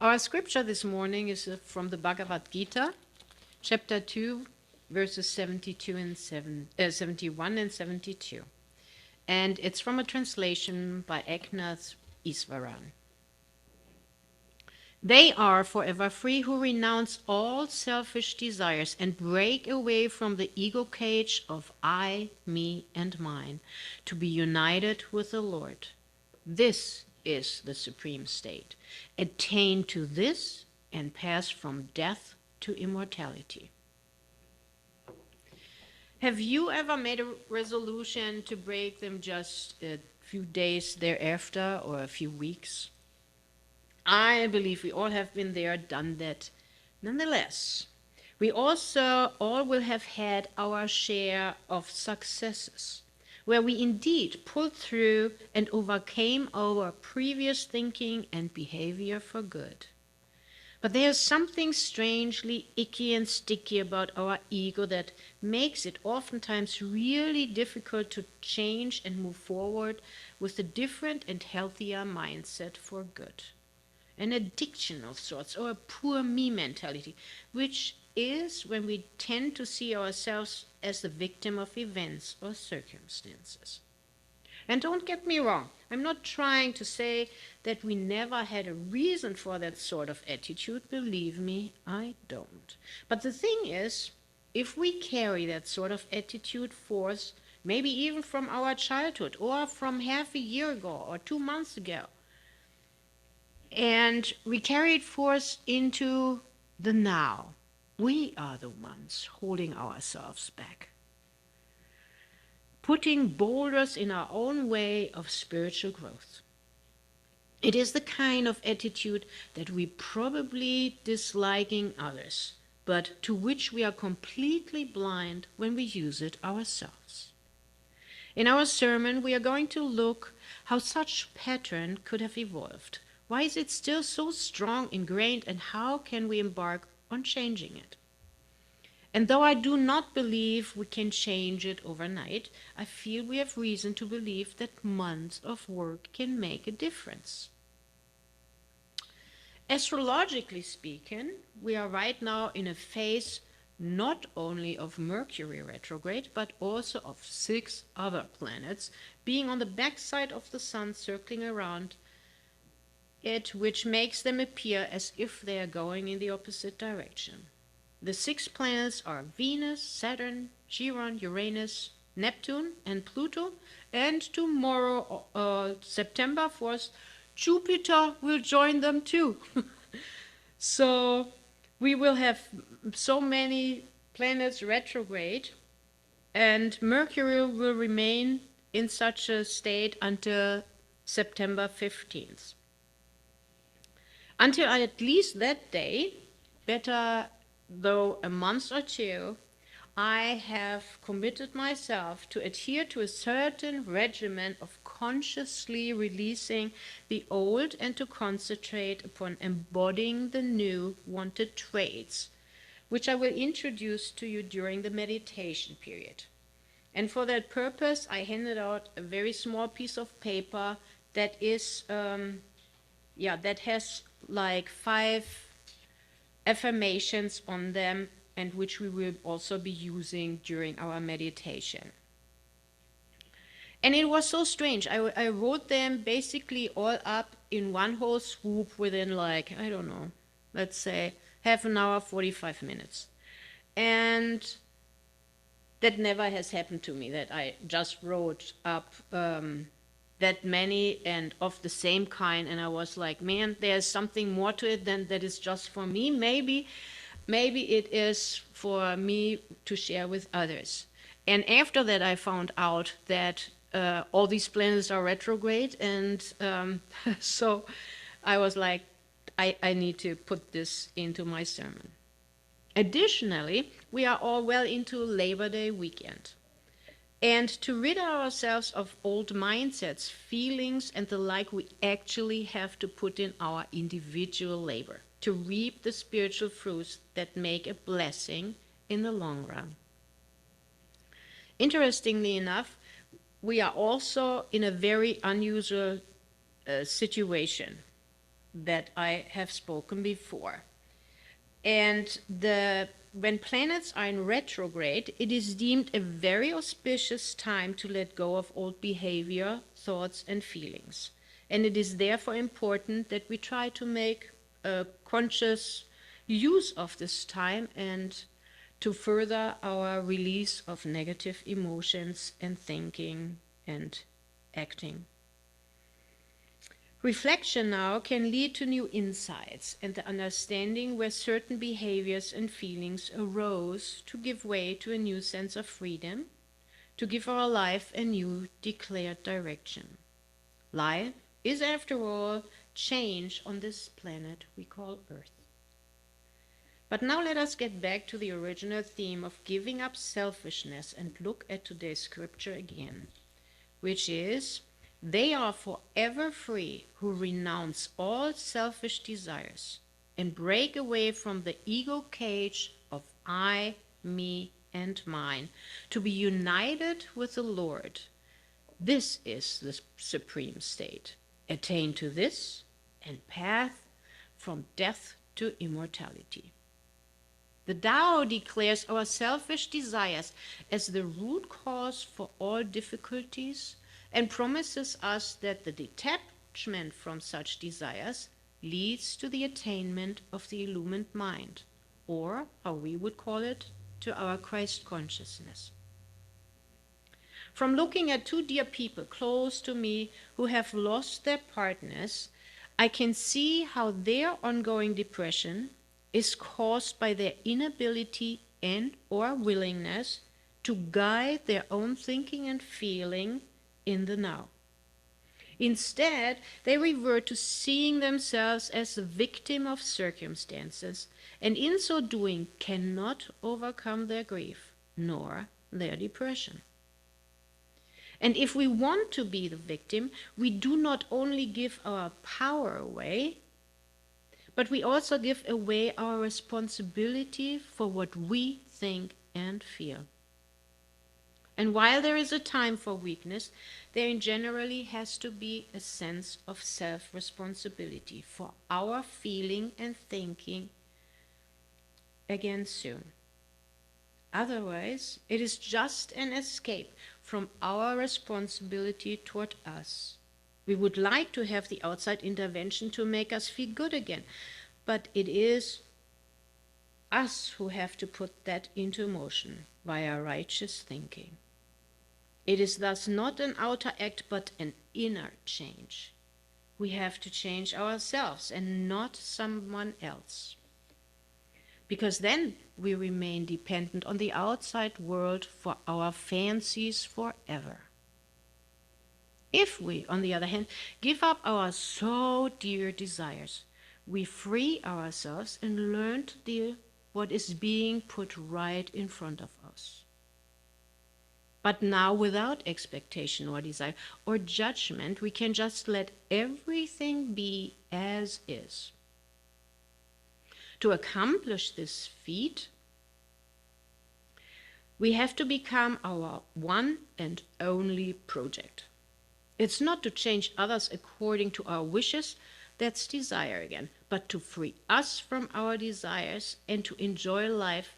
Our scripture this morning is from the Bhagavad Gita, chapter 2, verses 71 and 72. And it's from a translation by Eknath Iswaran. They are forever free who renounce all selfish desires and break away from the ego cage of I, me, and mine to be united with the Lord. This is the supreme state. Attain to this and pass from death to immortality. Have you ever made a resolution to break them just a few days thereafter or a few weeks? I believe we all have been there, done that. Nonetheless, we also all will have had our share of successes, where we indeed pulled through and overcame our previous thinking and behavior for good. But there is something strangely icky and sticky about our ego that makes it oftentimes really difficult to change and move forward with a different and healthier mindset for good. An addiction of sorts, or a poor me mentality, which is when we tend to see ourselves as the victim of events or circumstances. And don't get me wrong, I'm not trying to say that we never had a reason for that sort of attitude. Believe me, I don't. But the thing is, if we carry that sort of attitude forth, maybe even from our childhood or from half a year ago or 2 months ago, and we carry it forth into the now, we are the ones holding ourselves back, putting boulders in our own way of spiritual growth. It is the kind of attitude that we probably disliking others, but to which we are completely blind when we use it ourselves. In our sermon, we are going to look how such pattern could have evolved. Why is it still so strong, ingrained, and how can we embark on changing it? And though I do not believe we can change it overnight, I feel we have reason to believe that months of work can make a difference. Astrologically speaking, we are right now in a phase not only of Mercury retrograde, but also of 6 other planets being on the backside of the Sun circling around it, which makes them appear as if they are going in the opposite direction. The 6 planets are Venus, Saturn, Chiron, Uranus, Neptune, and Pluto, and tomorrow, September 4th, Jupiter will join them too. So we will have so many planets retrograde, and Mercury will remain in such a state until September 15th. Until at least that day, better though a month or two, I have committed myself to adhere to a certain regimen of consciously releasing the old and to concentrate upon embodying the new wanted traits, which I will introduce to you during the meditation period. And for that purpose, I handed out a very small piece of paper that is, that has like 5 affirmations on them, and which we will also be using during our meditation. And it was so strange. I wrote them basically all up in one whole swoop within, like, I don't know, let's say half an hour, 45 minutes. And that never has happened to me, that I just wrote up that many and of the same kind, and I was like, man, there's something more to it than that is just for me. Maybe it is for me to share with others. And after that, I found out that all these planets are retrograde, and so I was like, I need to put this into my sermon. Additionally, we are all well into Labor Day weekend. And to rid ourselves of old mindsets, feelings, and the like, we actually have to put in our individual labor to reap the spiritual fruits that make a blessing in the long run. Interestingly enough, we are also in a very unusual situation. that I have spoken before. And when planets are in retrograde, it is deemed a very auspicious time to let go of old behavior, thoughts, and feelings. And it is therefore important that we try to make a conscious use of this time and to further our release of negative emotions and thinking and acting. Reflection now can lead to new insights and the understanding where certain behaviors and feelings arose to give way to a new sense of freedom, to give our life a new declared direction. Life is, after all, change on this planet we call Earth. But now let us get back to the original theme of giving up selfishness and look at today's scripture again, which is, they are forever free who renounce all selfish desires and break away from the ego cage of I, me, and mine to be united with the Lord. This is the supreme state. Attain to this and path from death to immortality. The Tao declares our selfish desires as the root cause for all difficulties and promises us that the detachment from such desires leads to the attainment of the illumined mind, or, how we would call it, to our Christ consciousness. From looking at two dear people close to me who have lost their partners, I can see how their ongoing depression is caused by their inability and or willingness to guide their own thinking and feeling in the now. Instead, they revert to seeing themselves as a victim of circumstances, and in so doing cannot overcome their grief nor their depression. And if we want to be the victim, we do not only give our power away, but we also give away our responsibility for what we think and feel. And while there is a time for weakness, there generally has to be a sense of self-responsibility for our feeling and thinking again soon. Otherwise, it is just an escape from our responsibility toward us. We would like to have the outside intervention to make us feel good again, but it is us who have to put that into motion via righteous thinking. It is thus not an outer act, but an inner change. We have to change ourselves and not someone else, because then we remain dependent on the outside world for our fancies forever. If we, on the other hand, give up our so dear desires, we free ourselves and learn to deal what is being put right in front of us. But now, without expectation or desire or judgment, we can just let everything be as is. To accomplish this feat, we have to become our one and only project. It's not to change others according to our wishes, that's desire again, but to free us from our desires and to enjoy life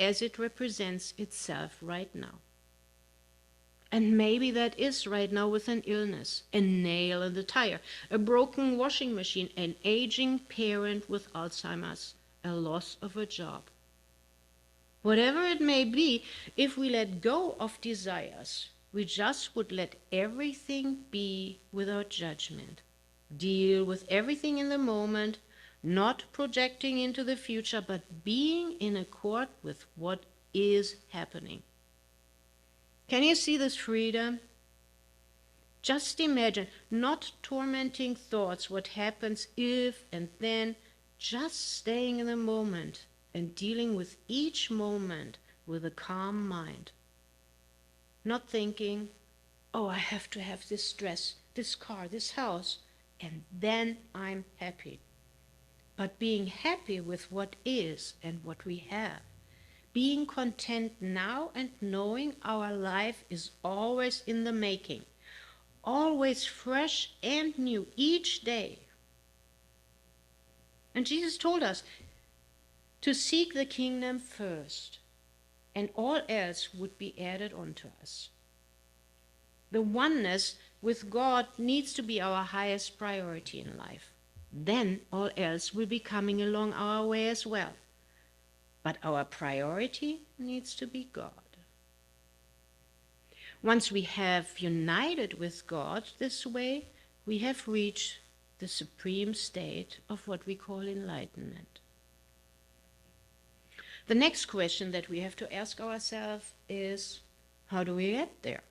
as it represents itself right now. And maybe that is right now with an illness, a nail in the tire, a broken washing machine, an aging parent with Alzheimer's, a loss of a job. Whatever it may be, if we let go of desires, we just would let everything be without judgment. Deal with everything in the moment, not projecting into the future, but being in accord with what is happening. Can you see this freedom? Just imagine not tormenting thoughts, what happens if and then, just staying in the moment and dealing with each moment with a calm mind. Not thinking, oh, I have to have this dress, this car, this house, and then I'm happy. But being happy with what is and what we have. Being content now and knowing our life is always in the making, always fresh and new each day. And Jesus told us to seek the kingdom first, and all else would be added onto us. The oneness with God needs to be our highest priority in life. Then all else will be coming along our way as well. But our priority needs to be God. Once we have united with God this way, we have reached the supreme state of what we call enlightenment. The next question that we have to ask ourselves is, how do we get there?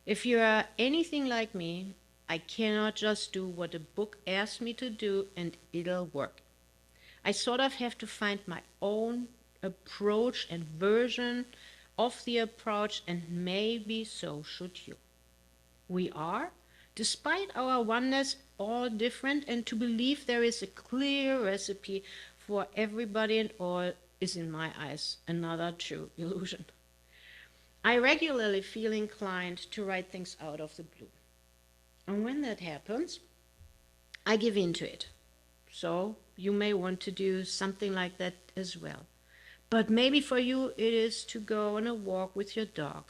If you are anything like me, I cannot just do what a book asks me to do and it'll work. I sort of have to find my own approach and version of the approach, and maybe so should you. We are, despite our oneness, all different, and to believe there is a clear recipe for everybody and all is, in my eyes, another true illusion. I regularly feel inclined to write things out of the blue. And when that happens, I give in to it. So you may want to do something like that as well. But maybe for you it is to go on a walk with your dog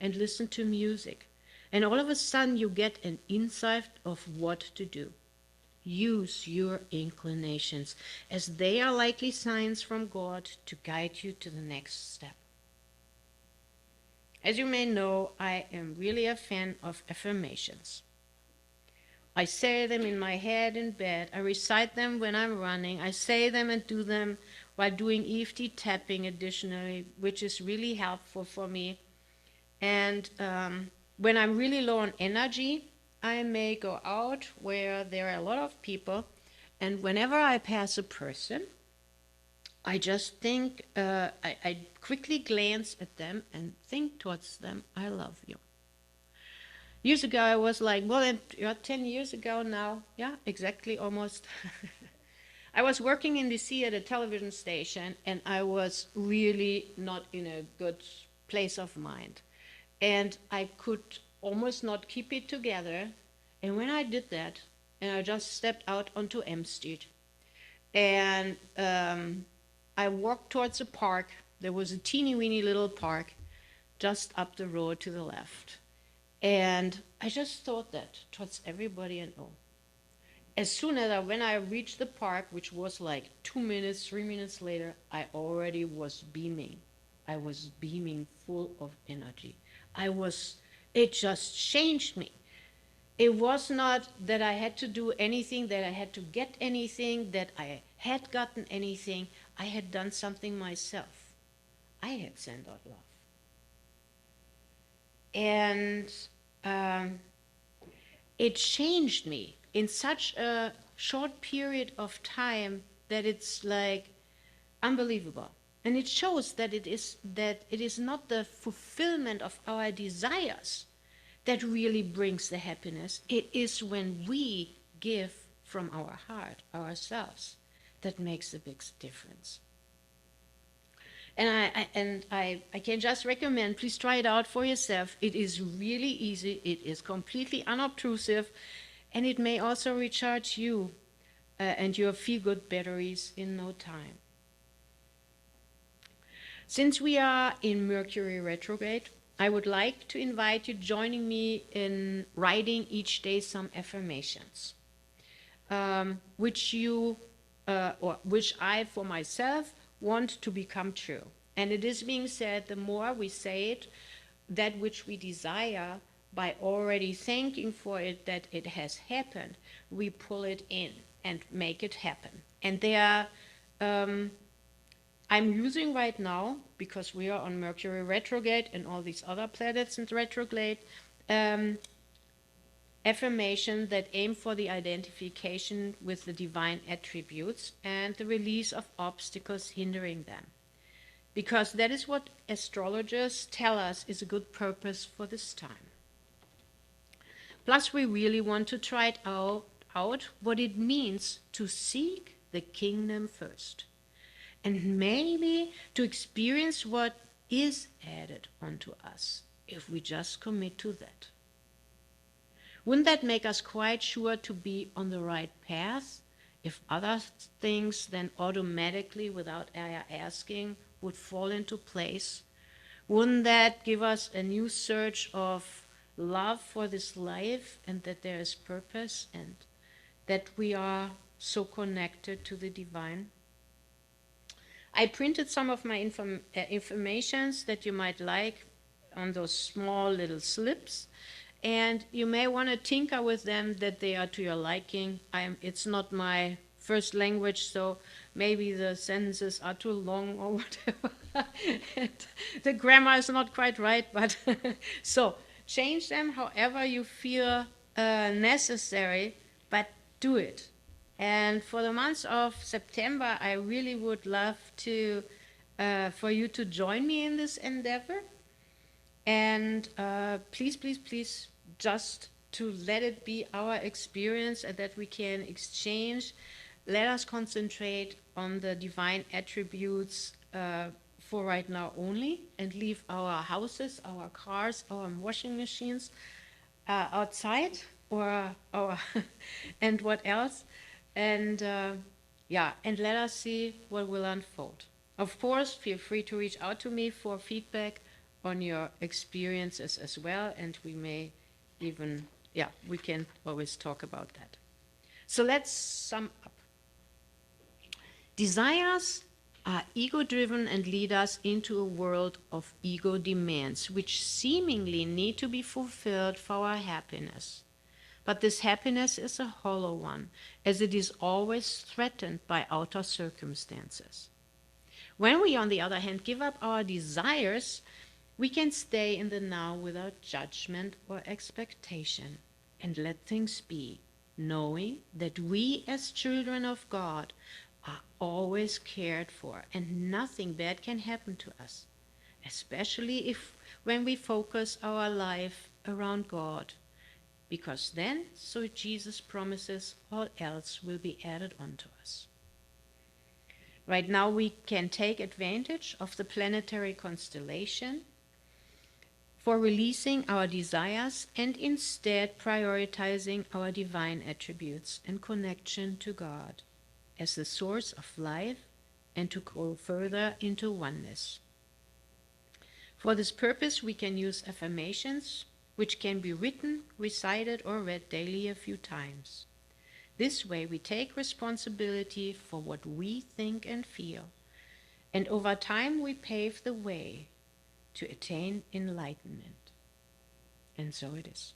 and listen to music. And all of a sudden you get an insight of what to do. Use your inclinations, as they are likely signs from God to guide you to the next step. As you may know, I am really a fan of affirmations. I say them in my head in bed. I recite them when I'm running. I say them and do them while doing EFT tapping additionally, which is really helpful for me. And when I'm really low on energy, I may go out where there are a lot of people, and whenever I pass a person, I just think, I quickly glance at them and think towards them, I love you. Years ago, I was like, well, 10 years ago now, yeah, exactly, almost. I was working in DC at a television station, and I was really not in a good place of mind. And I could almost not keep it together. And when I did that, and I just stepped out onto M Street, and I walked towards a park. There was a teeny weeny little park just up the road to the left. And I just thought that towards everybody and all. As soon as when I reached the park, which was like 2 minutes, 3 minutes later, I already was beaming. I was beaming full of energy. It just changed me. It was not that I had to do anything, that I had to get anything, that I had gotten anything. I had done something myself. I had sent out love. And it changed me in such a short period of time that it's like unbelievable. And it shows that it is not the fulfillment of our desires that really brings the happiness. It is when we give from our heart, ourselves, that makes the big difference. And I can just recommend, please try it out for yourself. It is really easy. It is completely unobtrusive, and it may also recharge you and your feel-good batteries in no time. Since we are in Mercury retrograde, I would like to invite you joining me in writing each day some affirmations, which I, for myself, want to become true. And it is being said, the more we say it, that which we desire, by already thanking for it that it has happened, we pull it in and make it happen. And there are, I'm using right now, because we are on Mercury retrograde and all these other planets in retrograde, affirmation that aim for the identification with the divine attributes and the release of obstacles hindering them. Because that is what astrologers tell us is a good purpose for this time. Plus, we really want to try it out what it means to seek the kingdom first. And maybe to experience what is added onto us if we just commit to that. Wouldn't that make us quite sure to be on the right path if other things then automatically, without our asking, would fall into place, wouldn't that give us a new surge of love for this life and that there is purpose and that we are so connected to the divine? I printed some of my informations that you might like on those small little slips, and you may want to tinker with them that they are to your liking. It's not my first language, so maybe the sentences are too long or whatever. And the grammar is not quite right, but so change them however you feel necessary, but do it. And for the month of September, I really would love to for you to join me in this endeavor. And please, please, please, just to let it be our experience and that we can exchange. Let us concentrate on the divine attributes for right now only, and leave our houses, our cars, our washing machines outside, or our and what else, and yeah, and let us see what will unfold. Of course, feel free to reach out to me for feedback on your experiences as well, and we may even, yeah, we can always talk about that. So let's sum up. Desires are ego-driven and lead us into a world of ego demands, which seemingly need to be fulfilled for our happiness. But this happiness is a hollow one, as it is always threatened by outer circumstances. When we, on the other hand, give up our desires, we can stay in the now without judgment or expectation and let things be, knowing that we as children of God are always cared for and nothing bad can happen to us, especially if when we focus our life around God, because then, so Jesus promises, all else will be added onto us. Right now we can take advantage of the planetary constellation for releasing our desires and instead prioritizing our divine attributes and connection to God as the source of life and to go further into oneness. For this purpose, we can use affirmations, which can be written, recited, or read daily a few times. This way, we take responsibility for what we think and feel, and over time, we pave the way to attain enlightenment. And so it is.